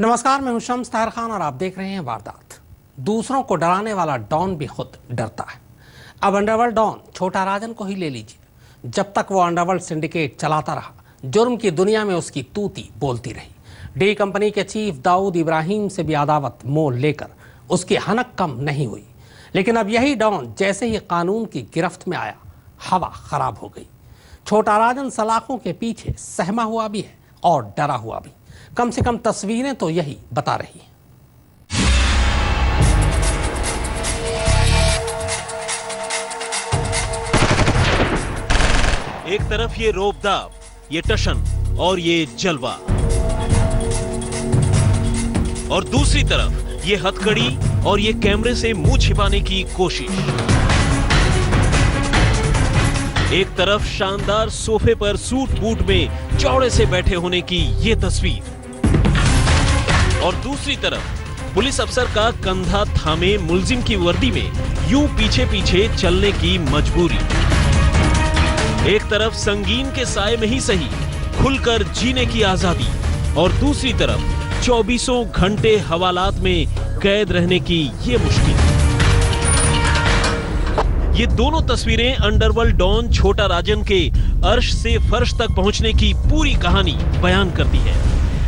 नमस्कार, मैं हूं शम्स ताहिर खान और आप देख रहे हैं वारदात। दूसरों को डराने वाला डॉन भी खुद डरता है। अब अंडरवर्ल्ड डॉन छोटा राजन को ही ले लीजिए। जब तक वो अंडरवर्ल्ड सिंडिकेट चलाता रहा, जुर्म की दुनिया में उसकी तूती बोलती रही। डी कंपनी के चीफ दाऊद इब्राहिम से भी अदावत मोल लेकर उसकी हनक कम नहीं हुई। लेकिन अब यही डॉन जैसे ही कानून की गिरफ्त में आया, हवा खराब हो गई। छोटा राजन सलाखों के पीछे सहमा हुआ भी है और डरा हुआ भी। कम से कम तस्वीरें तो यही बता रही हैं। एक तरफ ये रोबदाब, ये टशन और ये जलवा, और दूसरी तरफ ये हथकड़ी और ये कैमरे से मुंह छिपाने की कोशिश। एक तरफ शानदार सोफे पर सूट बूट में चौड़े से बैठे होने की ये तस्वीर, और दूसरी तरफ पुलिस अफसर का कंधा थामे मुलजिम की वर्दी में यूं पीछे पीछे चलने की मजबूरी। एक तरफ संगीन के साए में ही सही खुलकर जीने की आजादी, और दूसरी तरफ 24 घंटे हवालात में कैद रहने की ये मुश्किल। ये दोनों तस्वीरें अंडरवर्ल्ड डॉन छोटा राजन के अर्श से फर्श तक पहुंचने की पूरी कहानी बयान करती है।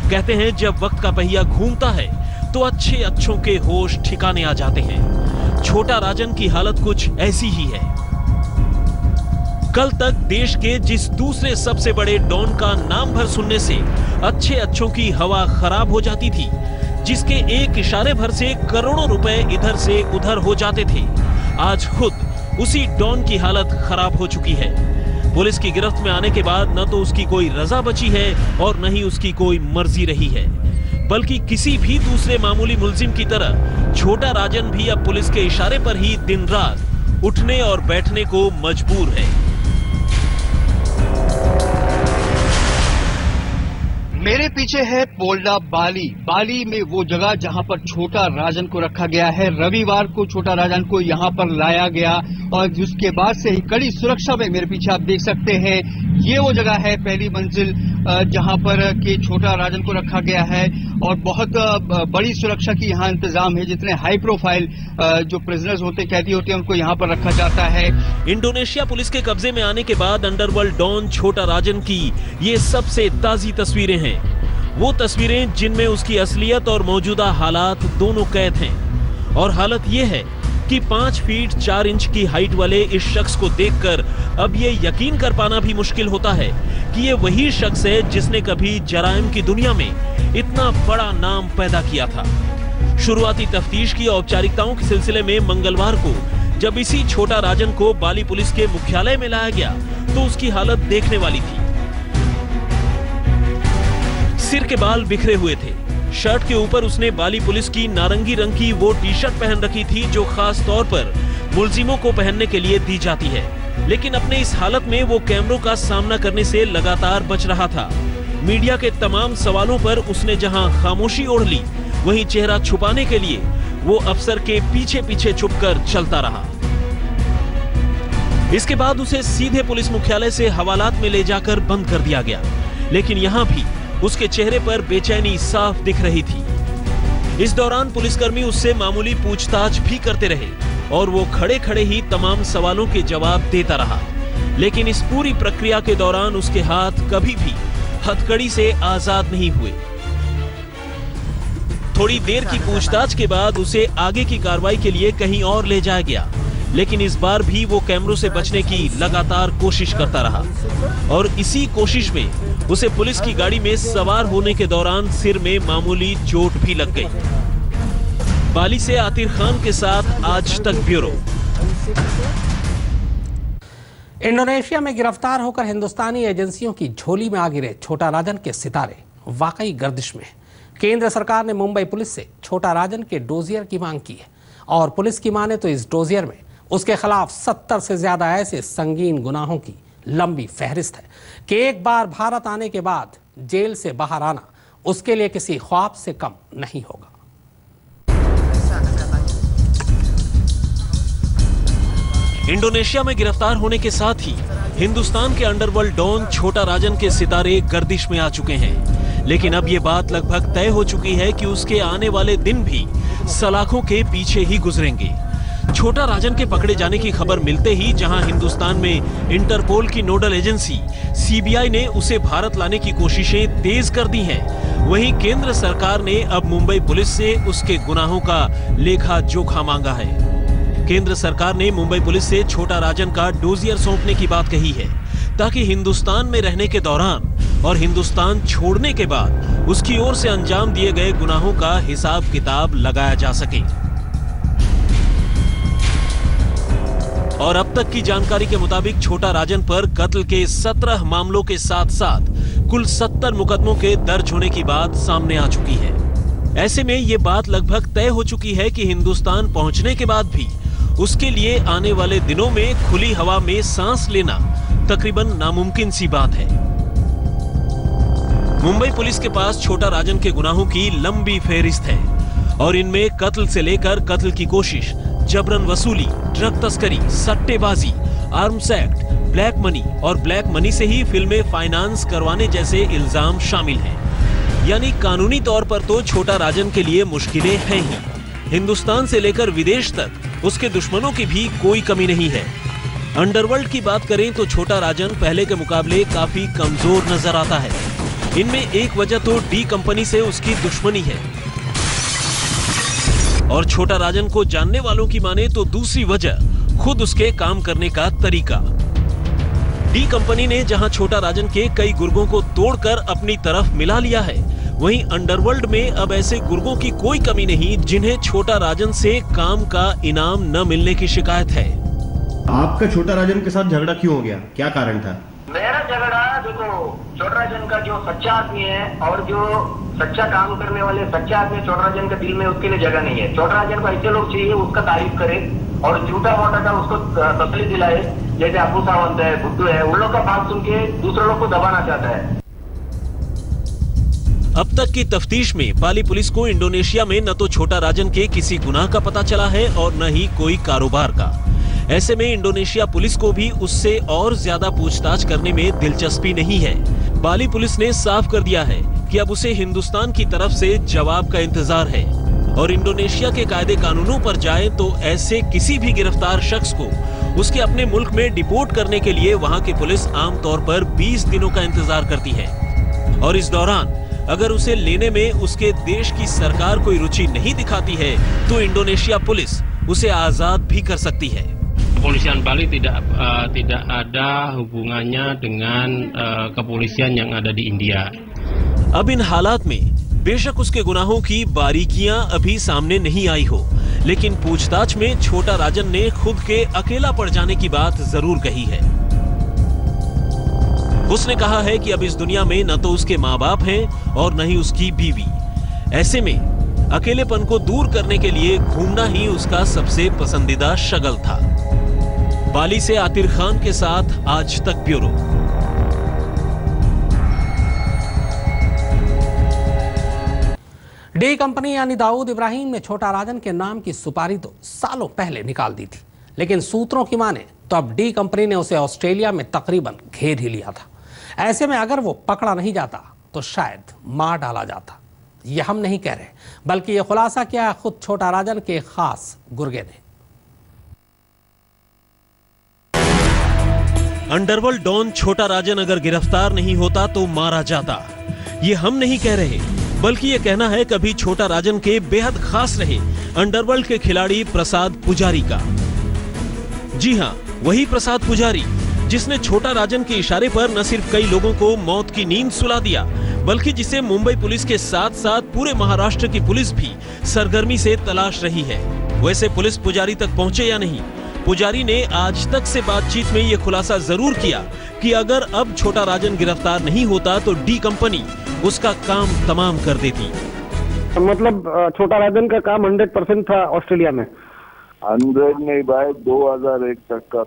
कहते हैं जब वक्त का पहिया घूमता है तो अच्छे अच्छों के होश ठिकाने आ जाते हैं। छोटा राजन की हालत कुछ ऐसी ही है। कल तक देश के जिस दूसरे सबसे बड़े डॉन का नाम भर सुनने से अच्छे अच्छों की हवा खराब हो जाती थी, जिसके एक इशारे भर से करोड़ों रुपए इधर से उधर हो जाते थे, आज खुद उसी डॉन की हालत खराब हो चुकी है। पुलिस की गिरफ्त में आने के बाद न तो उसकी कोई रजा बची है और न ही उसकी कोई मर्जी रही है, बल्कि किसी भी दूसरे मामूली मुलजिम की तरह छोटा राजन भी अब पुलिस के इशारे पर ही दिन रात उठने और बैठने को मजबूर है। मेरे पीछे है पोल्डा बाली। बाली में वो जगह जहां पर छोटा राजन को रखा गया है। रविवार को छोटा राजन को यहां पर लाया गया और उसके बाद से ही कड़ी सुरक्षा में, मेरे पीछे आप देख सकते हैं, ये वो जगह है, पहली मंजिल जहां पर के छोटा राजन को रखा गया है। और बहुत बड़ी सुरक्षा की यहाँ इंतजाम है। जितने हाई प्रोफाइल जो प्रिजनर्स होते, कैदी होते हैं, उनको यहाँ पर रखा जाता है। इंडोनेशिया पुलिस के कब्जे में आने के बाद अंडरवर्ल्ड डॉन छोटा राजन की ये सबसे ताजी तस्वीरें हैं। वो तस्वीरें जिनमें उसकी असलियत और मौजूदा हालात दोनों कैद हैं। और हालत ये है कि 5 फीट 4 इंच की हाइट वाले इस शख्स को देखकर अब ये यकीन कर पाना भी मुश्किल होता है कि ये वही शख्स है जिसने कभी जराइम की दुनिया में इतना बड़ा नाम पैदा किया था। शुरुआती तफ्तीश की औपचारिकताओं के सिलसिले में मंगलवार को जब इसी छोटा राजन को बाली पुलिस के मुख्यालय में लाया गया तो उसकी हालत देखने वाली थी। सिर के बाल बिखरे हुए थे। शर्ट के ऊपर उसने बाली पुलिस की नारंगी रंग की वो टी शर्ट पहन रखी थी जो खास तौर पर मुलजिमों को पहनने के लिए दी जाती है। लेकिन अपने इस हालत में वो कैमरों का सामना करने से लगातार बच रहा था। मीडिया के तमाम सवालों पर उसने जहां खामोशी ओढ़ ली, वहीं चेहरा छुपाने के लिए वो अफसर के पीछे पीछे छुपकर चलता रहा। इसके बाद उसे सीधे पुलिस मुख्यालय से हवालात में ले जाकर बंद कर दिया गया। लेकिन यहाँ भी उसके चेहरे पर बेचैनी साफ दिख रही थी। इस दौरान पुलिसकर्मी उससे मामूली पूछताछ भी करते रहे और वो खड़े खड़े ही तमाम सवालों के जवाब देता रहा। लेकिन इस पूरी प्रक्रिया के दौरान उसके हाथ कभी भी हथकड़ी से आजाद नहीं हुए। थोड़ी देर की पूछताछ के बाद उसे आगे की कार्रवाई के लिए कहीं और ले जाया गया, लेकिन इस बार भी वो कैमरों से बचने की लगातार कोशिश करता रहा। और इसी कोशिश में उसे पुलिस की गाड़ी में सवार होने के दौरान सिर में मामूली चोट भी लग गई। बाली से आतिर खान के साथ आज तक ब्यूरो। इंडोनेशिया में गिरफ्तार होकर हिंदुस्तानी एजेंसियों की झोली में आ गिरे छोटा राजन के सितारे वाकई गर्दिश में। केंद्र सरकार ने मुंबई पुलिस से छोटा राजन के डोजियर की मांग की है और पुलिस की माने तो इस डोजियर में उसके खिलाफ 70 से ज्यादा ऐसे संगीन गुनाहों की लंबी फहरिस्त है कि एक बार भारत आने के बाद जेल से बाहर आना उसके लिए किसी ख्वाब से कम नहीं होगा। इंडोनेशिया में गिरफ्तार होने के साथ ही हिंदुस्तान के अंडरवर्ल्ड डॉन छोटा राजन के सितारे गर्दिश में आ चुके हैं। लेकिन अब ये बात लगभग तय हो चुकी है कि उसके आने वाले दिन भी सलाखों के पीछे ही गुजरेंगे। छोटा राजन के पकड़े जाने की खबर मिलते ही जहां हिंदुस्तान में इंटरपोल की नोडल एजेंसी सीबीआई ने उसे भारत लाने की कोशिशें तेज कर दी हैं, वहीं केंद्र सरकार ने अब मुंबई पुलिस से उसके गुनाहों का लेखा जोखा मांगा है। केंद्र सरकार ने मुंबई पुलिस से छोटा राजन का डोजियर सौंपने की बात कही है, ताकि हिंदुस्तान में रहने के दौरान और हिंदुस्तान छोड़ने के बाद उसकी ओर से अंजाम दिए गए गुनाहों का हिसाब किताब लगाया जा सके। और अब तक की जानकारी के मुताबिक छोटा राजन पर कत्ल के 17 मामलों के साथ साथ कुल 70 मुकदमों के दर्ज होने की बात सामने आ चुकी है। ऐसे में ये बात लगभग तय हो चुकी है कि हिंदुस्तान पहुंचने के बाद भी उसके लिए आने वाले दिनों में खुली हवा में सांस लेना तकरीबन नामुमकिन सी बात है। मुंबई पुलिस के पास छोटा राजन के गुनाहों की लंबी फेहरिस्त है और इनमें कत्ल से लेकर कत्ल की कोशिश, जबरन वसूली, ड्रग तस्करी, सट्टेबाजी, आर्म्स एक्ट, ब्लैक मनी और ब्लैक मनी से ही फिल्में फाइनेंस करवाने जैसे इल्जाम शामिल हैं। यानी कानूनी तौर पर तो छोटा राजन के लिए मुश्किलें हैं ही। हिंदुस्तान से लेकर विदेश तक उसके दुश्मनों की भी कोई कमी नहीं है। अंडरवर्ल्ड की बात करें तो छोटा राजन पहले के मुकाबले काफी कमजोर नजर आता है। इनमें एक वजह तो डी कंपनी से उसकी दुश्मनी है और छोटा राजन को जानने वालों की माने तो दूसरी वजह खुद उसके काम करने का तरीका। डी कंपनी ने जहां छोटा राजन के कई गुर्गों को तोड़कर अपनी तरफ मिला लिया है, वहीं अंडरवर्ल्ड में अब ऐसे गुर्गों की कोई कमी नहीं जिन्हें छोटा राजन से काम का इनाम न मिलने की शिकायत है। आपका छोटा राजन के साथ झगड़ा क्यों हो गया, क्या कारण था? मेरा झगड़ा देखो, छोटा राजन का जो सच्चा आदमी है और जो सच्चा काम करने वाले सच्चा आदमी छोटा राजन के दिल में उसके लिए जगह नहीं है। छोटा राजन को ऐसे लोग चाहिए उसका तारीफ करे और झूठा मोटा का उसको तसल्ली दिलाए, जैसे अबू सावंत है, बुद्धू है, उन लोग का बात सुन के दूसरे लोग को दबाना चाहता है। अब तक की तफ्तीश में बाली पुलिस को इंडोनेशिया में न तो छोटा राजन के किसी गुनाह का पता चला है और न ही कोई कारोबार का। ऐसे में इंडोनेशिया पुलिस को भी उससे और ज्यादा पूछताछ करने में दिलचस्पी नहीं है। बाली पुलिस ने साफ कर दिया है कि अब उसे हिंदुस्तान की तरफ से जवाब का इंतजार है और इंडोनेशिया के कायदे कानूनों पर जाए तो ऐसे किसी भी गिरफ्तार शख्स को उसके अपने मुल्क में डिपोर्ट करने के लिए वहां की पुलिस आमतौर पर 20 दिनों का इंतजार करती है और इस दौरान अगर उसे लेने में उसके देश की सरकार कोई रुचि नहीं दिखाती है तो इंडोनेशिया पुलिस उसे आजाद भी कर सकती है। Kepolisian Bali tidak ada hubungannya dengan kepolisian yang ada di India. अब इन हालात में बेशक उसके गुनाहों की बारीकियां अभी सामने नहीं आई हो, लेकिन पूछताछ में छोटा राजन ने खुद के अकेला पड़ जाने की बात जरूर कही है। उसने कहा है कि अब इस दुनिया में न तो उसके माँ बाप हैं और न ही उसकी बीवी। ऐसे में अकेलेपन को दूर करने के लिए घूमना ही उसका सबसे पसंदीदा शगल था। बाली से आतिर खान के साथ आज तक ब्यूरो। डी कंपनी यानी दाऊद इब्राहिम ने छोटा राजन के नाम की सुपारी तो सालों पहले निकाल दी थी, लेकिन सूत्रों की माने तो अब डी कंपनी ने उसे ऑस्ट्रेलिया में तकरीबन घेर ही लिया था। ऐसे में अगर वो पकड़ा नहीं जाता तो शायद मार डाला जाता। यह हम नहीं कह रहे, बल्कि यह खुलासा किया है खुद छोटा राजन के खास गुर्गे ने। अंडरवर्ल्ड डॉन छोटा राजन अगर गिरफ्तार नहीं होता तो मारा जाता। ये हम नहीं कह रहे, बल्कि ये कहना है कभी छोटा राजन के बेहद खास रहे अंडरवर्ल्ड के खिलाड़ी प्रसाद पुजारी का। जी हां, वही प्रसाद पुजारी जिसने छोटा राजन के इशारे पर न सिर्फ कई लोगों को मौत की नींद सुला दिया, बल्कि जिसे मुंबई पुलिस के साथ साथ पूरे महाराष्ट्र की पुलिस भी सरगर्मी से तलाश रही है। वैसे पुलिस पुजारी तक पहुंचे या नहीं, पुजारी ने आज तक से बातचीत में यह खुलासा जरूर किया कि अगर अब छोटा राजन गिरफ्तार नहीं होता तो डी कंपनी उसका काम तमाम कर देती। मतलब छोटा राजन का काम 100% था ऑस्ट्रेलिया में। 100 नहीं भाई, 2001 तक का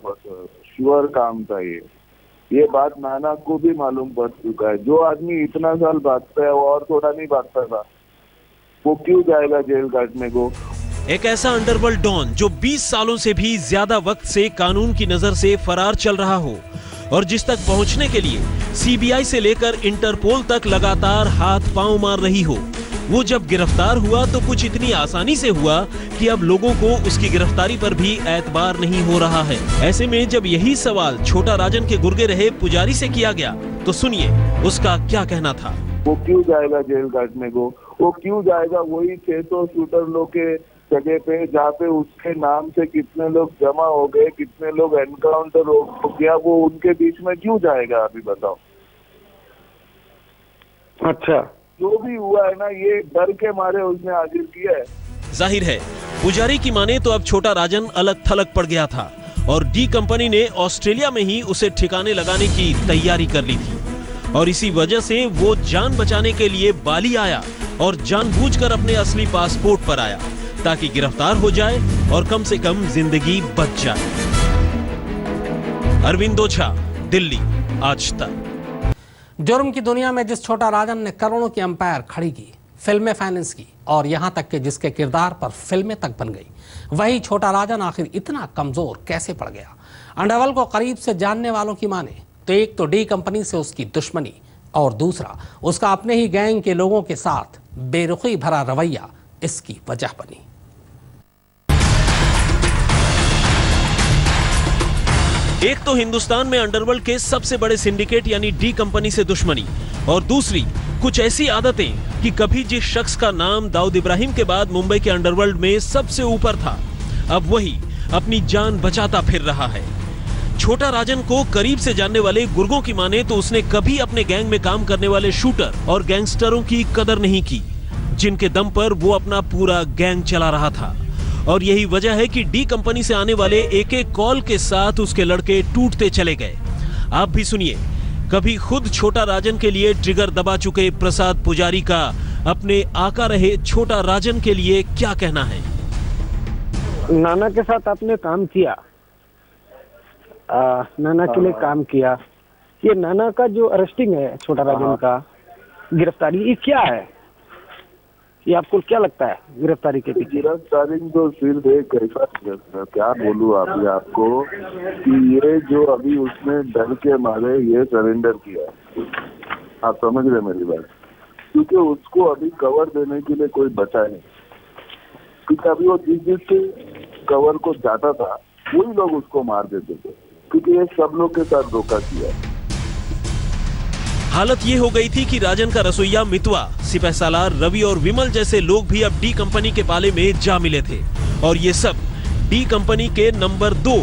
श्योर काम था ये बात नाना को भी मालूम पड़ चुका है। जो आदमी इतना साल भागता है वो और थोड़ा नहीं भागता था, वो क्यों जाएगा जेल काटने को। एक ऐसा अंडरवर्ल्ड डॉन जो 20 सालों से भी ज्यादा वक्त से कानून की नजर से फरार चल रहा हो, और जिस तक पहुंचने के लिए सीबीआई से लेकर इंटरपोल तक लगातार हाथ पांव मार रही हो, वो जब गिरफ्तार हुआ तो कुछ इतनी आसानी से हुआ कि अब लोगों को उसकी गिरफ्तारी पर भी एतबार नहीं हो रहा है। ऐसे में जब यही सवाल छोटा राजन के गुर्गे रहे पुजारी से किया गया तो सुनिए उसका क्या कहना था। वो क्यों जाएगा जेल काटने को? वो क्यों जाएगा वही 600 शूटर लोग के जगह पे जहाँ पे उसके नाम से कितने लोग जमा हो गए, कितने लोग एनकाउंटर हो गया, वो उनके बीच में क्यों जाएगा? अभी बताओ। अच्छा, जो भी हुआ है ना, ये डर के मारे उसने हाजिर किया है। जाहिर है पुजारी की माने तो अब छोटा राजन अलग थलग पड़ गया था और डी कंपनी ने ऑस्ट्रेलिया में ही उसे ठिकाने लगाने की तैयारी कर ली थी और इसी वजह से वो जान बचाने के लिए बाली आया और जानबूझकर अपने असली पासपोर्ट पर आया ताकि गिरफ्तार हो जाए और कम से कम जिंदगी बच जाए। अरविंद ओझा, दिल्ली, आज तक। जुर्म की दुनिया में जिस छोटा राजन ने करोड़ों की अंपायर खड़ी की, फिल्में फाइनेंस की और यहां तक कि जिसके किरदार पर फिल्में तक बन गई, वही छोटा राजन आखिर इतना कमजोर कैसे पड़ गया? अंडरवर्ल्ड को करीब से जानने वालों की माने तो एक तो डी कंपनी से उसकी दुश्मनी और दूसरा उसका अपने ही गैंग के लोगों के साथ बेरुखी भरा रवैया इसकी वजह बनी। एक तो हिंदुस्तान में अंडरवर्ल्ड के सबसे बड़े सिंडिकेट यानी डी कंपनी से दुश्मनी और दूसरी कुछ ऐसी आदतें कि कभी जिस शख्स का नाम दाऊद इब्राहिम के बाद मुंबई के अंडरवर्ल्ड में सबसे ऊपर था, अब वही अपनी जान बचाता फिर रहा है। छोटा राजन को करीब से जानने वाले गुर्गों की माने तो उसने कभी अपने गैंग में काम करने वाले शूटर और गैंगस्टरों की कदर नहीं की, जिनके दम पर वो अपना पूरा गैंग चला रहा था। और यही वजह है कि डी कंपनी से आने वाले एक एक कॉल के साथ उसके लड़के टूटते चले गए। आप भी सुनिए कभी खुद छोटा राजन के लिए ट्रिगर दबा चुके प्रसाद पुजारी का अपने आका रहे छोटा राजन के लिए क्या कहना है। नाना के साथ आपने काम किया, नाना के लिए काम किया। ये नाना का जो अरेस्टिंग है छोटा राजन का, गिरफ्तारी, ये क्या है? ये आपको क्या लगता है गिरफ्तारी के पीछे? गिरफ्तारी तो सिर्फ एक ऐसा, क्या बोलूं अभी आपको, कि ये जो अभी उसने डर के मारे ये सरेंडर किया है। आप समझ रहे मेरी बात? क्योंकि उसको अभी कवर देने के लिए कोई बचा नहीं, क्योंकि अभी वो जिस कवर को जाता था वही लोग उसको मार देते थे, क्योंकि ये सब लोग के साथ धोखा किया। हालत ये हो गई थी कि राजन का रसोइया मितवा, सिपहसालार, रवि और विमल जैसे लोग भी अब डी कंपनी के पाले में जा मिले थे और ये सब डी कंपनी के नंबर 2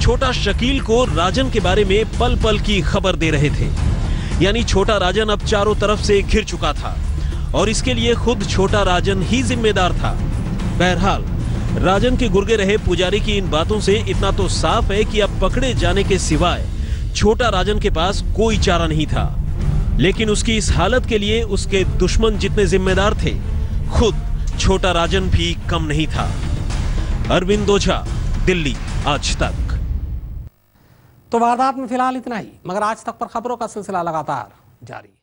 छोटा शकील को राजन के बारे में पल पल की खबर दे रहे थे। यानी छोटा राजन अब चारों तरफ से घिर चुका था और इसके लिए खुद छोटा राजन ही जिम्मेदार था। बहरहाल राजन के गुर्गे रहे पुजारी की इन बातों से इतना तो साफ है कि अब पकड़े जाने के सिवाय छोटा राजन के पास कोई चारा नहीं था। लेकिन उसकी इस हालत के लिए उसके दुश्मन जितने जिम्मेदार थे, खुद छोटा राजन भी कम नहीं था। अरविंद ओझा, दिल्ली, आज तक। तो वारदात में फिलहाल इतना ही, मगर आज तक पर खबरों का सिलसिला लगातार जारी।